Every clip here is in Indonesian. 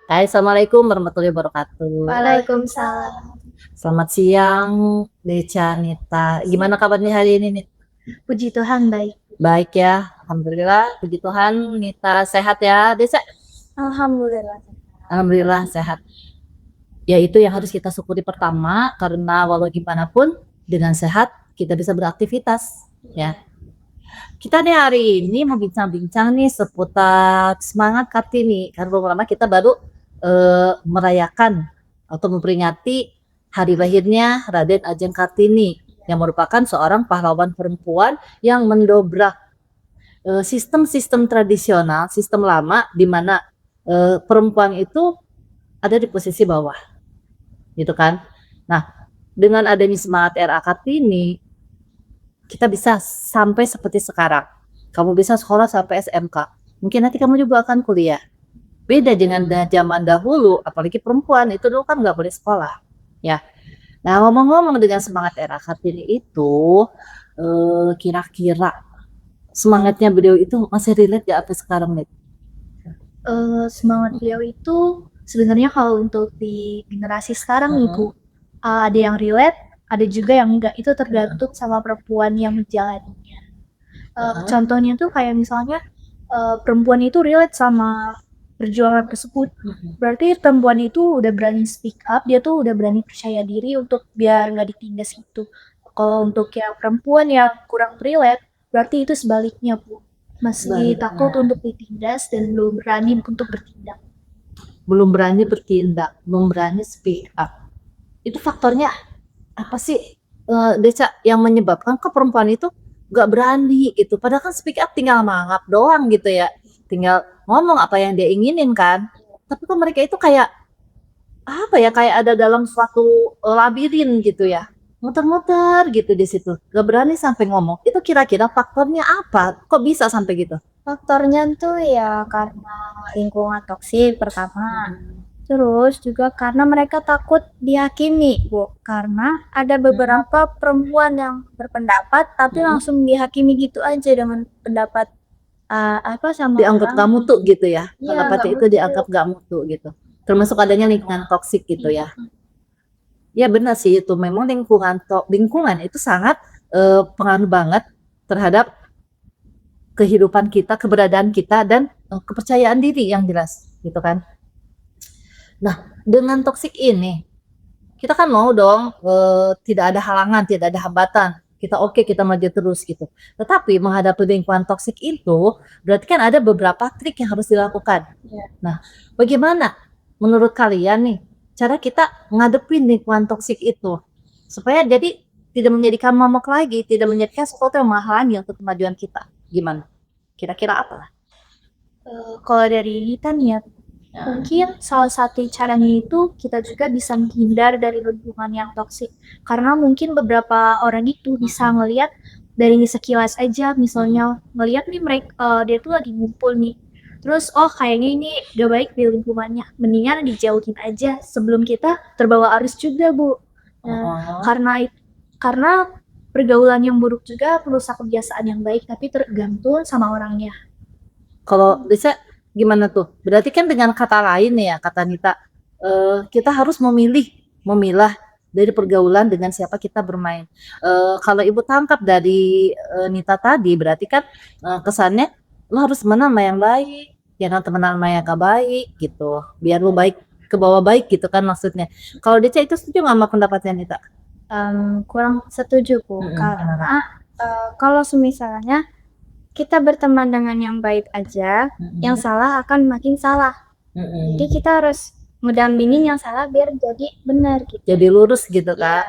Hai, assalamualaikum warahmatullahi wabarakatuh. Waalaikumsalam. Selamat siang, Deca Nita. Gimana kabarnya hari ini nih? Puji Tuhan baik. Baik ya, alhamdulillah. Puji Tuhan, Nita sehat ya, Deca. Alhamdulillah. Alhamdulillah sehat. Ya itu yang harus kita syukuri pertama, karena walau gimana pun dengan sehat kita bisa beraktivitas. Ya, kita nih hari ini mau bincang-bincang nih seputar semangat Kartini. Karena belum lama kita baru merayakan atau memperingati hari lahirnya Raden Ajeng Kartini yang merupakan seorang pahlawan perempuan yang mendobrak sistem-sistem tradisional, sistem lama di mana perempuan itu ada di posisi bawah, gitu kan? Nah, dengan adanya semangat RA Kartini, kita bisa sampai seperti sekarang. Kamu bisa sekolah sampai SMK. Mungkin nanti kamu juga akan kuliah. Beda dengan zaman dahulu, apalagi perempuan itu dulu kan nggak boleh sekolah, ya. Nah, ngomong-ngomong dengan semangat era Kartini itu, kira-kira semangatnya beliau itu masih relate nggak sampai sekarang nih? Semangat beliau itu sebenarnya kalau untuk di generasi sekarang nih Bu, ada yang relate, ada juga yang enggak. Itu tergantung sama perempuan yang menjalaninya. Contohnya tuh kayak misalnya perempuan itu relate sama perjuangan tersebut. Berarti perempuan itu udah berani speak up, dia tuh udah berani percaya diri untuk biar nggak ditindas gitu. Kalau untuk yang perempuan yang kurang relate, berarti itu sebaliknya Bu. Masih takut untuk ditindas dan belum berani untuk bertindak. Belum berani bertindak, belum berani speak up. Itu faktornya apa sih, Deca, yang menyebabkan kok perempuan itu nggak berani gitu? Padahal kan speak up tinggal mangap doang gitu ya, tinggal ngomong apa yang dia inginin kan. Tapi kok mereka itu kayak apa ya, kayak ada dalam suatu labirin gitu ya, muter-muter gitu di situ, gak berani sampai ngomong. Itu kira-kira faktornya apa? Kok bisa sampai gitu? Faktornya tuh ya karena lingkungan toksik pertama. Terus juga karena mereka takut dihakimi, Bu. Karena ada beberapa perempuan yang berpendapat tapi langsung dihakimi gitu aja dengan pendapat apa sama Dianggap orang. gak mutu gitu ya, Iya, pendapatnya nggak itu mutu. dianggap gak mutu gitu, termasuk adanya lingkungan toksik gitu ya. Ya benar sih, itu memang lingkungan itu sangat pengaruh banget terhadap kehidupan kita, keberadaan kita, dan kepercayaan diri yang jelas gitu kan. Nah, dengan toksik ini kita kan mau dong tidak ada halangan, tidak ada hambatan. Kita oke, kita maju terus gitu. Tetapi menghadapi lingkungan toksik itu berarti kan ada beberapa trik yang harus dilakukan. Nah, bagaimana menurut kalian nih cara kita ngadepin lingkungan toksik itu supaya jadi tidak menjadikan momok lagi, tidak menjadikan sesuatu yang menghalangi untuk kemajuan kita? Gimana? Kira-kira apa? Kalau dari Rita nih ya, mungkin salah satu caranya itu kita juga bisa menghindar dari lingkungan yang toksik. Karena mungkin beberapa orang itu bisa ngelihat dari sekilas aja, misalnya ngelihat nih mereka dia tuh lagi ngumpul nih. Terus oh kayaknya ini gak baik di lingkungannya, mendingan dijauhin aja sebelum kita terbawa arus juga Bu. Nah, karena pergaulan yang buruk juga merusak kebiasaan yang baik, tapi tergantung sama orangnya. Kalau bisa gimana tuh? Berarti kan dengan kata lain ya, kata Nita, kita harus memilah dari pergaulan dengan siapa kita bermain. Kalau ibu tangkap dari Nita tadi, berarti kan kesannya lo harus temenan sama yang baik, jangan temenan sama yang gak baik gitu. Biar lo baik ke bawah baik gitu kan maksudnya. Kalau Deca itu setuju nggak sama pendapatnya Nita? Kurang setuju Bu, karena kalau semisalnya kita berteman dengan yang baik aja, yang salah akan makin salah. Jadi kita harus ngedampingin yang salah biar jadi benar gitu. Jadi lurus gitu kan.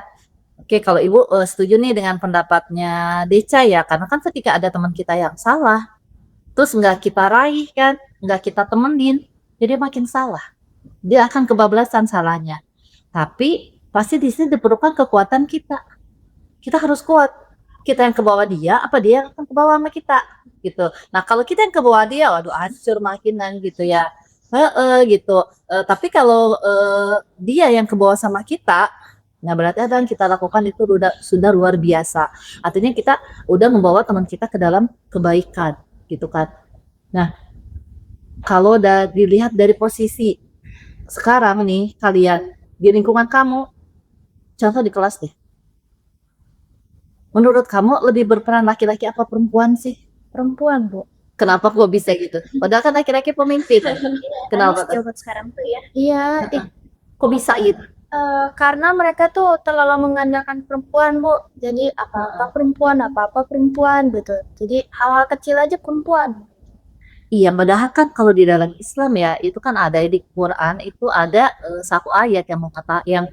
Oke, kalau ibu setuju nih dengan pendapatnya Deca ya, karena kan ketika ada teman kita yang salah, terus nggak kita raih kan, nggak kita temenin, jadi makin salah. Dia akan kebablasan salahnya. Tapi pasti di sini diperlukan kekuatan kita. Kita harus kuat. Kita yang ke bawah dia, apa dia yang akan ke bawah sama kita gitu. Nah kalau kita yang ke bawah dia, waduh hancur makinan gitu ya. Gitu. Tapi kalau dia yang ke bawah sama kita, nah berarti apa yang kita lakukan itu sudah luar biasa. Artinya kita udah membawa teman kita ke dalam kebaikan gitu kan. Nah kalau dilihat dari posisi sekarang nih kalian di lingkungan kamu, contoh di kelas deh. Menurut kamu lebih berperan laki-laki apa perempuan sih? Perempuan, Bu. Kenapa kok bisa gitu? Padahal kan laki-laki pemimpin. Kenapa tuh? Jawaban sekarang tuh ya. Iya, Kok bisa gitu? karena mereka tuh terlalu mengandalkan perempuan, Bu. Jadi apa-apa perempuan gitu. Jadi hal-hal kecil aja perempuan. Iya, padahal kan kalau di dalam Islam ya, itu kan ada di Quran itu ada satu ayat yang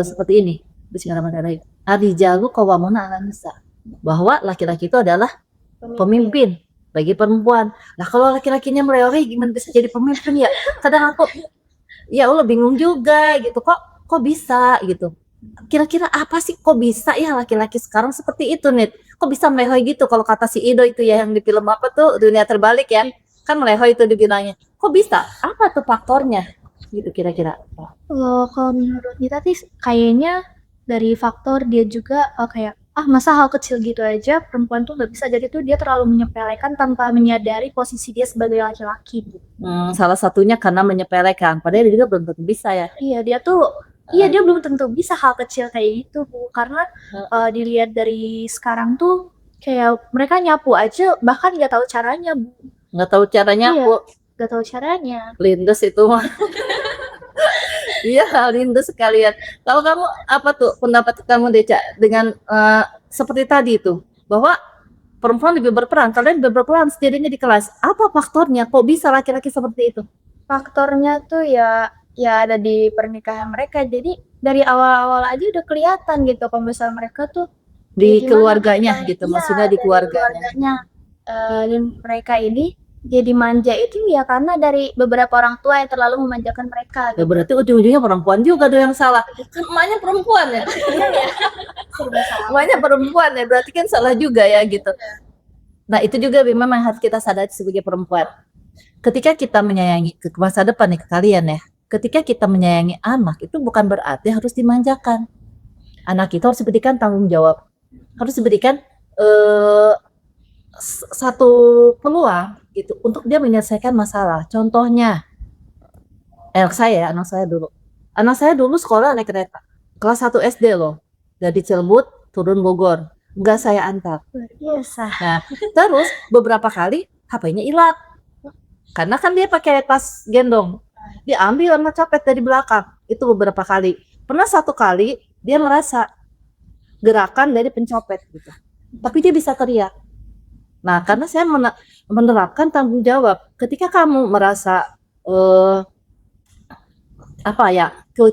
seperti ini. Bismillahirrahmanirrahim. Ar-rijalu qawwamuna 'alan nisa. Bahwa laki-laki itu adalah pemimpin bagi perempuan. Nah, kalau laki-lakinya melewati gimana bisa jadi pemimpin ya? Kadang aku ya Allah bingung juga gitu. Kok bisa gitu. Kira-kira apa sih kok bisa ya laki-laki sekarang seperti itu, Nit? Kok bisa melehoi gitu kalau kata si Ido itu ya yang di film apa tuh Dunia Terbalik ya? Kan melehoi itu dibilangnya. Kok bisa? Apa tuh faktornya? Gitu kira-kira. Kalau menurut kita sih kayaknya dari faktor dia juga kayak masa hal kecil gitu aja perempuan tuh nggak bisa, jadi tuh dia terlalu menyepelekan tanpa menyadari posisi dia sebagai laki-laki. Salah satunya karena menyepelekan. Padahal dia juga belum tentu bisa ya. Iya dia belum tentu bisa hal kecil kayak gitu, Bu, karena dilihat dari sekarang tuh kayak mereka nyapu aja bahkan nggak tahu caranya, Bu. Nggak tahu caranya Iya. Bu. Nggak tahu caranya. Lindes itu mah. Iya, lindes sekalian. Kalau kamu apa tuh pendapat kamu Deca dengan seperti tadi itu bahwa perempuan lebih berperan, kalian lebih berperan setidaknya di kelas. Apa faktornya? Kok bisa laki-laki seperti itu? Faktornya tuh ya ada di pernikahan mereka. Jadi dari awal-awal aja udah kelihatan gitu pembesar mereka tuh Di gimana keluarganya mereka- gitu, iya, maksudnya di dari keluarganya. Dan mereka ini jadi manja itu ya karena dari beberapa orang tua yang terlalu memanjakan mereka Ya gitu. berarti ujung-ujungnya perempuan juga tuh yang salah. Kan emaknya perempuan ya. Emaknya perempuan ya, berarti kan salah juga ya gitu. Nah, itu juga memang harus kita sadari sebagai perempuan. Ketika kita menyayangi ke masa depan nih ke kalian ya. Ketika kita menyayangi anak itu bukan berarti harus dimanjakan. Anak itu harus diberikan tanggung jawab. Harus diberikan satu peluang gitu untuk dia menyelesaikan masalah. Contohnya anak saya dulu. Anak saya dulu sekolah naik kereta. Kelas 1 SD loh. Dari Cilebut turun Bogor. Enggak saya antar. Luar biasa. Nah, terus beberapa kali HP-nya hilang. Karena kan dia pakai tas gendong. Diambil sama copet dari belakang. Itu beberapa kali. Pernah satu kali dia merasa gerakan dari pencopet gitu. Tapi dia bisa teriak. Nah, karena saya menerapkan tanggung jawab. Ketika kamu merasa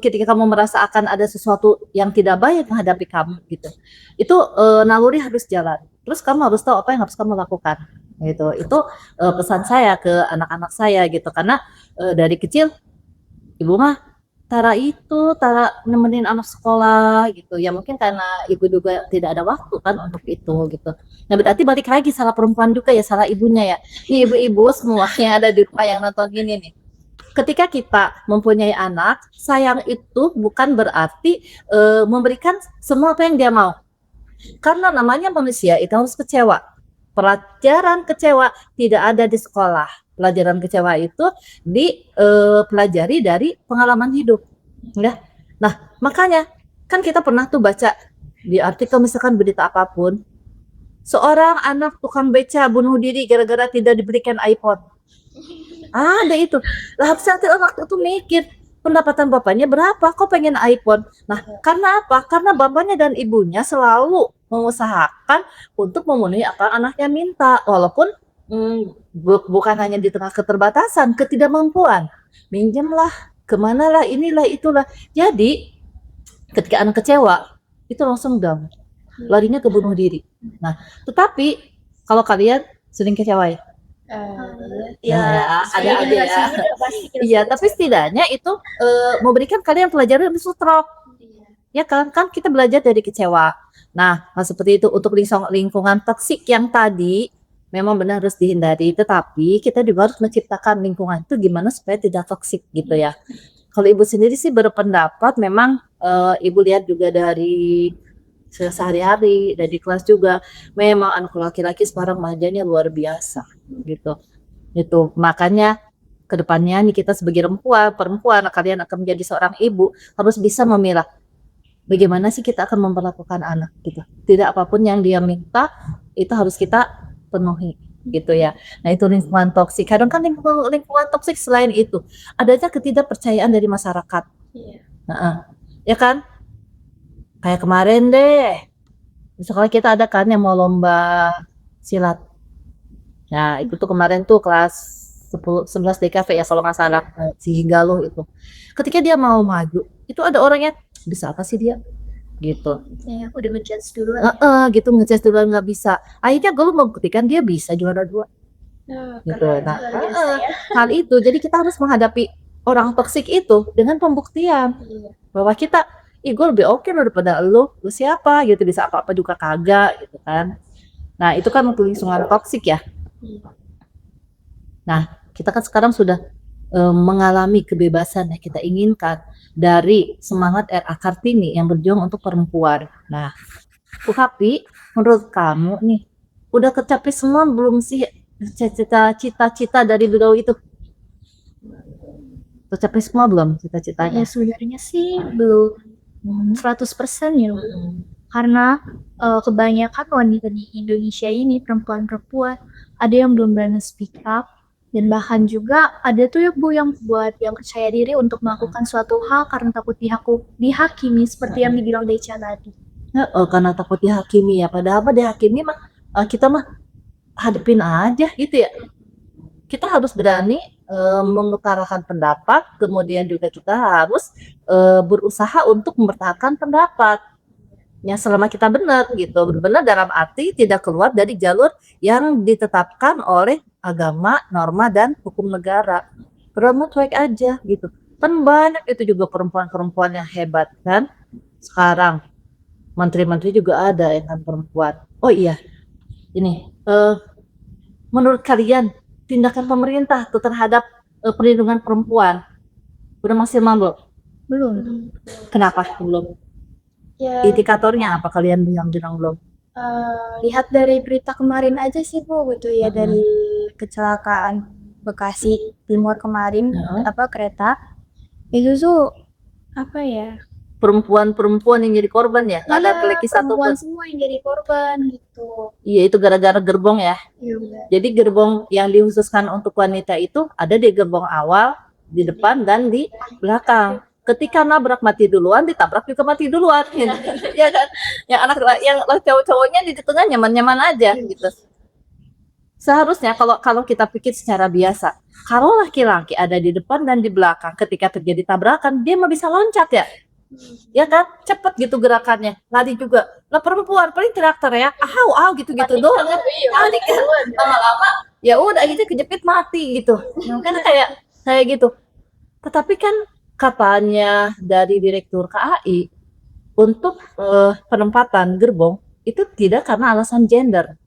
ketika kamu merasa akan ada sesuatu yang tidak baik menghadapi kamu gitu, itu naluri harus jalan. Terus kamu harus tahu apa yang harus kamu lakukan gitu. Itu pesan saya ke anak-anak saya gitu, karena dari kecil ibu mah Tara nemenin anak sekolah gitu ya, mungkin karena ibu juga tidak ada waktu kan untuk itu gitu. Nah berarti balik lagi salah perempuan juga ya, salah ibunya ya. Nih ibu-ibu semua yang ada di rumah yang nonton ini nih, ketika kita mempunyai anak, sayang itu bukan berarti memberikan semua apa yang dia mau. Karena namanya manusia itu harus kecewa. Pelajaran kecewa tidak ada di sekolah. Pelajaran kecewa itu dipelajari dari pengalaman hidup. Ya. Nah, makanya kan kita pernah tuh baca di artikel misalkan berita apapun, seorang anak tukang beca bunuh diri gara-gara tidak diberikan iPhone. Ada itu. Lah saat waktu itu mikir, pendapatan bapaknya berapa? Kok pengen iPhone? Nah, karena apa? Karena bapaknya dan ibunya selalu mengusahakan untuk memenuhi apa anaknya minta, walaupun bukan hanya di tengah keterbatasan, ketidakmampuan. Minjemlah, kemana lah, inilah, itulah. Jadi, ketika anak kecewa, itu langsung down. Larinya ke bunuh diri. Nah, tetapi kalau kalian sering kecewa ya? Ada ya. Iya, tapi setidaknya itu memberikan kalian pelajaran yang stroke. Ya kan kita belajar dari kecewa. Nah, seperti itu untuk lingkungan toksik yang tadi memang benar harus dihindari, tetapi kita juga harus menciptakan lingkungan itu gimana supaya tidak toksik gitu ya. Kalau ibu sendiri sih berpendapat memang ibu lihat juga dari sehari-hari dari kelas juga memang anak laki-laki sekarang manjanya luar biasa gitu. Itu makanya kedepannya nih kita sebagai perempuan kalian akan menjadi seorang ibu harus bisa memilah bagaimana sih kita akan memperlakukan anak gitu. Tidak apapun yang dia minta itu harus kita penuhi gitu ya. Nah itu lingkungan toksik. Kadang kan lingkungan toksik selain itu adanya ketidakpercayaan dari masyarakat. Iya. Heeh. Ya kan? Kayak kemarin deh. Di sekolah kita ada kan yang mau lomba silat. Nah itu tuh kemarin tuh kelas 11 DKV ya kalau nggak salah si Galuh itu. Ketika dia mau maju, itu ada orangnya bisa apa sih dia? Gitu. Ya, udah ngejudge dulu. Gitu ngejudge duluan nggak bisa. Akhirnya Galuh membuktikan dia bisa juara 2. Gitu. Nah, hal itu jadi kita harus menghadapi orang toksik itu dengan pembuktian bahwa kita gue lebih oke loh daripada lu siapa gitu bisa apa-apa juga kagak gitu kan. Nah itu kan lingkungan toksik ya. Nah kita kan sekarang sudah mengalami kebebasan yang kita inginkan dari semangat RA Kartini yang berjuang untuk perempuan. Nah tapi menurut kamu nih udah kecapai semua belum sih cita-cita dari beliau itu? Tercapai semua belum cita-citanya? Ya sebenarnya sih belum 100% ya, karena kebanyakan wanita di Indonesia ini perempuan-perempuan ada yang belum berani speak up, dan bahkan juga ada tuh ya Bu yang buat yang percaya diri untuk melakukan suatu hal karena takut dihakimi seperti yang dibilang Deca tadi. Karena takut dihakimi ya, padahal dihakimi mah kita mah hadapin aja gitu ya. Kita harus berani mengutarakan pendapat, kemudian juga kita harus berusaha untuk mempertahankan pendapat. Ya selama kita benar gitu, benar dalam arti tidak keluar dari jalur yang ditetapkan oleh agama, norma dan hukum negara. Perempuan cuek aja gitu. Kan banyak itu juga perempuan-perempuan yang hebat kan. Sekarang menteri-menteri juga ada yang kan perempuan. Oh iya, ini menurut kalian tindakan pemerintah tuh terhadap perlindungan perempuan udah maksimal belum? Belum. Kenapa belum? Ya, Indikatornya apa kalian bilang belum? lihat dari berita kemarin aja sih Bu gitu ya, dari kecelakaan Bekasi Timur kemarin kereta itu tuh apa ya, perempuan yang jadi korban ya? Nggak ada laki satu pun. perempuan semua yang jadi korban gitu. Iya itu gara-gara gerbong ya. Iya benar. Jadi gerbong yang dikhususkan untuk wanita itu ada di gerbong awal, di depan dan di belakang. Ketika nabrak mati duluan, ditabrak juga mati duluan. Ya kan? Yang cowok-cowoknya di tengah nyaman-nyaman aja gitu. Seharusnya kalau kita pikir secara biasa, kalau laki-laki ada di depan dan di belakang ketika terjadi tabrakan, dia mah bisa loncat ya. Ya kan, cepet gitu gerakannya, lari juga. Lah perempuan paling teriak-teriak, au gitu-gitu doang. Panik kan, lama-lama ya udah gitu kejepit mati gitu. Kan kayak gitu. Tetapi kan katanya dari Direktur KAI untuk penempatan gerbong itu tidak karena alasan gender,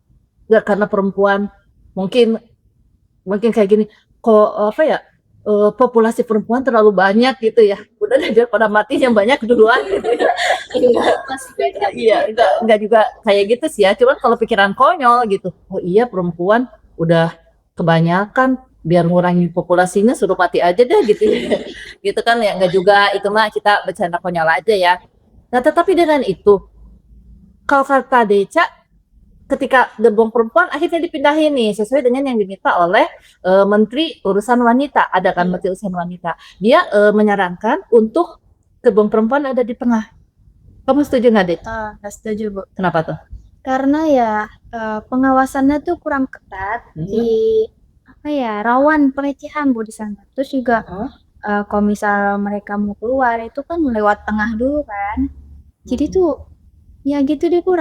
nggak karena perempuan. Mungkin kayak gini, kok populasi perempuan terlalu banyak gitu ya, udah daripada mati yang banyak duluan gitu ya. Enggak juga kayak gitu sih ya, cuman kalau pikiran konyol gitu, oh iya perempuan udah kebanyakan, biar ngurangi populasinya suruh mati aja deh gitu gitu kan ya. Enggak juga, itu mah kita bercanda konyol aja ya. Nah tetapi dengan itu kalau kata Deca, ketika gerbong perempuan akhirnya dipindahin nih sesuai dengan yang diminta oleh Menteri Urusan Wanita. Ada kan Menteri Urusan Wanita, dia menyarankan untuk gerbong perempuan ada di tengah. Kamu setuju nggak, Dek? Nggak setuju Bu, Kenapa tuh? karena ya pengawasannya tuh kurang ketat, di rawan pelecehan Bu di sana. Terus juga kalau misal mereka mau keluar itu kan lewat tengah dulu kan, jadi tuh ya gitu deh Bu,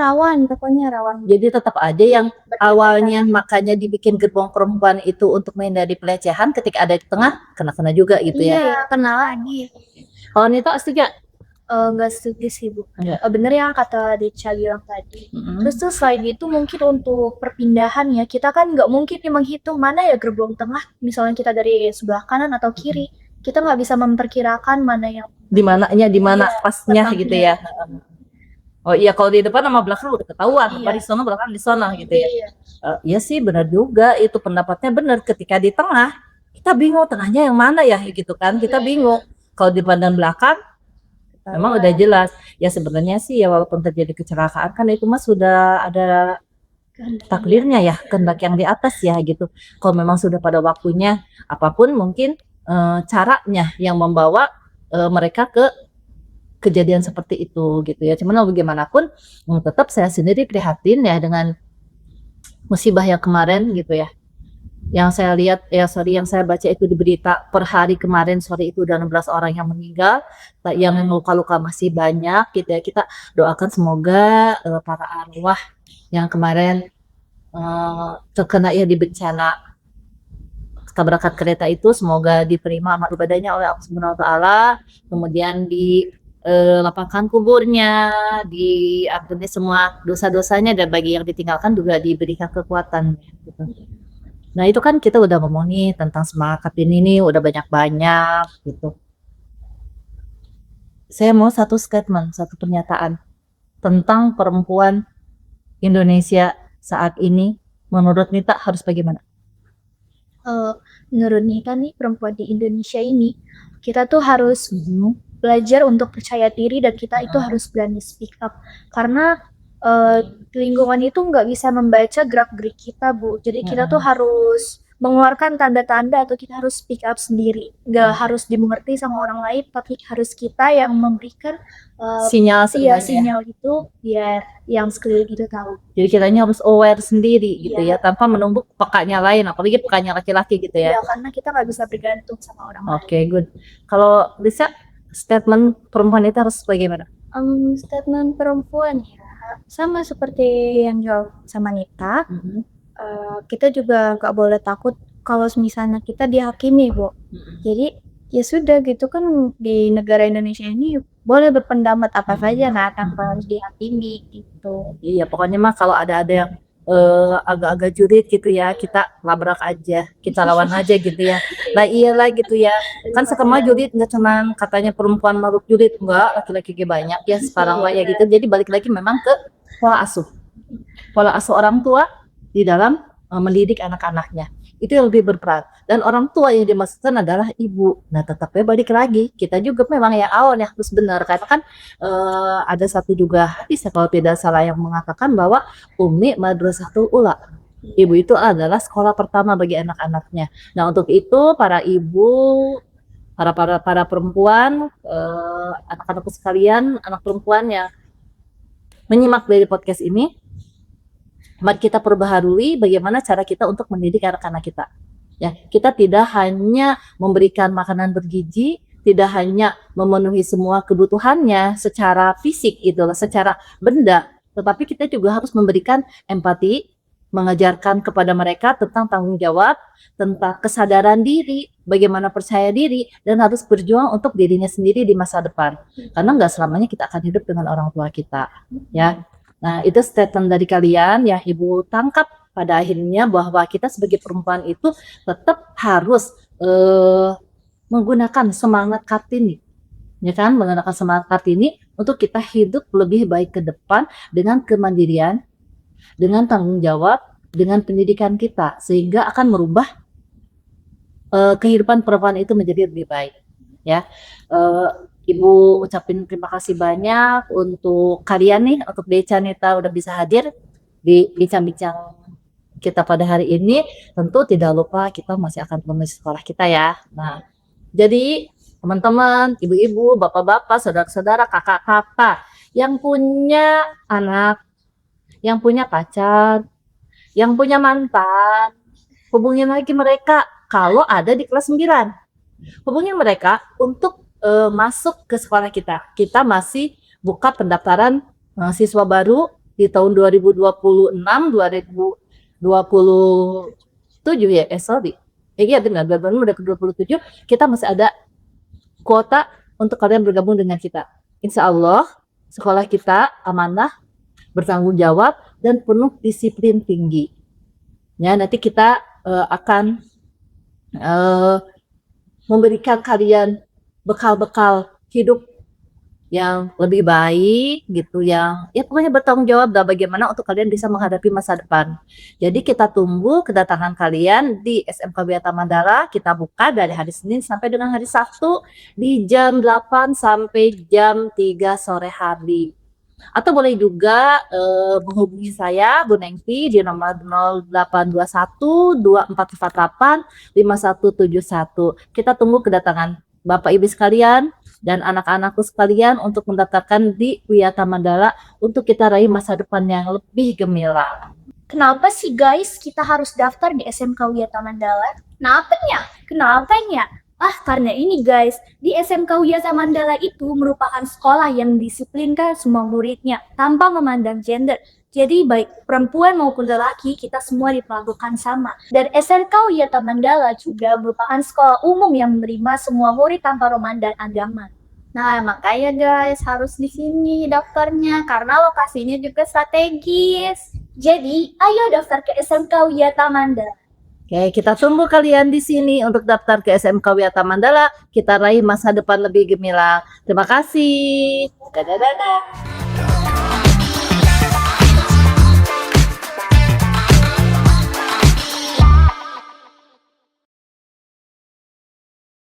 pokoknya rawan. Jadi tetap aja yang awalnya makanya dibikin gerbong perempuan itu untuk menghindari pelecehan, ketika ada di tengah kena juga gitu ya. Iya, kena lagi. Kalau Nita setuju? Nggak setuju sih Bu. Bener yang kata Deca bilang tadi. Terus tuh selain itu mungkin untuk perpindahan ya, kita kan nggak mungkin menghitung mana ya gerbong tengah, misalnya kita dari sebelah kanan atau kiri, kita nggak bisa memperkirakan mana yang di mana pasnya gitu ya. Oh iya, kalau di depan sama belakang udah ketahuan, di sana belakang di sana gitu ya. Iya sih benar juga, itu pendapatnya benar. Ketika di tengah kita bingung tengahnya yang mana ya gitu kan, kita bingung. Kalau di pandang belakang memang udah jelas ya, sebenarnya sih ya walaupun terjadi kecelakaan kan itu mah sudah ada takdirnya ya, kehendak yang di atas ya gitu. Kalau memang sudah pada waktunya, apapun mungkin caranya yang membawa mereka ke kejadian seperti itu gitu ya. Cuman bagaimanapun tetap saya sendiri prihatin ya dengan musibah yang kemarin gitu ya. Yang saya lihat yang saya baca itu di berita per hari kemarin sore itu udah 16 orang yang meninggal, yang luka-luka masih banyak gitu ya. Kita doakan semoga para arwah yang kemarin terkena ya di bencana tabrakan kereta itu semoga diterima amal ibadahnya oleh Allah Subhanahu wa taala, kemudian lapangkan kuburnya, diampuni semua dosa-dosanya, dan bagi yang ditinggalkan juga diberikan kekuatan gitu. Nah, itu kan kita udah ngomong nih tentang semangat Kartini nih udah banyak-banyak gitu. Saya mau satu statement, satu pernyataan tentang perempuan Indonesia saat ini. Menurut Nita harus bagaimana? Menurut Nika nih, perempuan di Indonesia ini, kita tuh harus belajar untuk percaya diri dan kita itu harus berani speak up. Karena lingkungan itu nggak bisa membaca gerak-gerik kita, Bu. Jadi kita tuh harus mengeluarkan tanda-tanda atau kita harus speak up sendiri. Nggak harus dimengerti sama orang lain, tapi harus kita yang memberikan Sinyal iya, sebenarnya. sinyal itu biar yang sekeliling itu tahu. Jadi kitanya harus aware sendiri gitu Iya. ya, tanpa menumbuk pekanya lain, apalagi pekanya laki-laki gitu ya. Ya, karena kita nggak bisa bergantung sama orang lain. Oke, good. Kalau Lisa, statement perempuan itu harus bagaimana? Statement perempuan ya, sama seperti yang jawab sama Nita, kita juga nggak boleh takut kalau misalnya kita dihakimi, Bu. Jadi ya sudah gitu kan, di negara Indonesia ini boleh berpendapat apa saja nah tanpa harus dihakimi gitu. Iya, pokoknya mah kalau ada yang agak-agak julid gitu ya, kita labrak aja, kita lawan aja gitu ya. Nah iyalah gitu ya, kan sekarang julid nggak cuman katanya perempuan maruk julid, enggak, laki-laki juga banyak ya sekarang mah ya gitu. Jadi balik lagi memang ke pola asuh orang tua di dalam mendidik anak-anaknya, itu yang lebih berperan. Dan orang tua yang dimaksudkan adalah ibu. Nah tetapnya balik lagi, kita juga memang yang awalnya harus benar, karena kan ada satu juga hadis kalau tidak salah yang mengatakan bahwa Ummi Madrasatul Ula, ibu itu adalah sekolah pertama bagi anak-anaknya. Nah untuk itu para ibu, para perempuan, anak-anakku sekalian, anak perempuan yang menyimak dari podcast ini, mari kita perbaharui bagaimana cara kita untuk mendidik anak-anak kita. Ya, kita tidak hanya memberikan makanan bergizi, tidak hanya memenuhi semua kebutuhannya secara fisik gitu, secara benda, tetapi kita juga harus memberikan empati, mengajarkan kepada mereka tentang tanggung jawab, tentang kesadaran diri, bagaimana percaya diri, dan harus berjuang untuk dirinya sendiri di masa depan. Karena nggak selamanya kita akan hidup dengan orang tua kita, ya. Nah, itu statement dari kalian yang Ibu tangkap pada akhirnya bahwa kita sebagai perempuan itu tetap harus menggunakan semangat Kartini, ya kan? Menggunakan semangat Kartini untuk kita hidup lebih baik ke depan dengan kemandirian, dengan tanggung jawab, dengan pendidikan kita, sehingga akan merubah kehidupan perempuan itu menjadi lebih baik, ya. Ibu ucapin terima kasih banyak untuk kalian nih, untuk Deca Nita udah bisa hadir di bincang-bincang kita pada hari ini. Tentu tidak lupa kita masih akan menulis sekolah kita ya. Nah, jadi teman-teman, ibu-ibu, bapak-bapak, saudara-saudara, kakak-kakak yang punya anak, yang punya pacar, yang punya mantan, hubungin lagi mereka kalau ada di kelas 9. Hubungin mereka untuk masuk ke sekolah kita. Kita masih buka pendaftaran siswa baru di tahun 2026, 2027 ya, sorry. Iya benar, udah ke 27, kita masih ada kuota untuk kalian bergabung dengan kita. Insya Allah, sekolah kita amanah, bertanggung jawab, dan penuh disiplin tinggi. Ya, nanti kita akan memberikan kalian bekal-bekal hidup yang lebih baik gitu, yang ya pokoknya bertanggung jawab dah bagaimana untuk kalian bisa menghadapi masa depan. Jadi kita tunggu kedatangan kalian di SMK Wiyata Mandala, kita buka dari hari Senin sampai dengan hari Sabtu di jam 8 sampai jam 3 sore hari. Atau boleh juga menghubungi saya Bu Nengti di nomor 0821 2448 5171. Kita tunggu kedatangan Bapak Ibu sekalian dan anak-anakku sekalian untuk mendaftarkan di Wiyata Mandala untuk kita raih masa depan yang lebih gemilang. Kenapa sih guys kita harus daftar di SMK Wiyata Mandala? Kenapanya? Kenapanya? Karena ini guys, di SMK Wiyata Mandala itu merupakan sekolah yang disiplinkan semua muridnya tanpa memandang gender. Jadi baik perempuan maupun lelaki kita semua diperlakukan sama. Dan SMK Wiyata Mandala juga merupakan sekolah umum yang menerima semua murid tanpa memandang agama. Nah, makanya guys harus di sini daftarnya karena lokasinya juga strategis. Jadi, ayo daftar ke SMK Wiyata Mandala. Oke, kita tunggu kalian di sini untuk daftar ke SMK Wiyata Mandala. Kita raih masa depan lebih gemilang. Terima kasih. Dadah.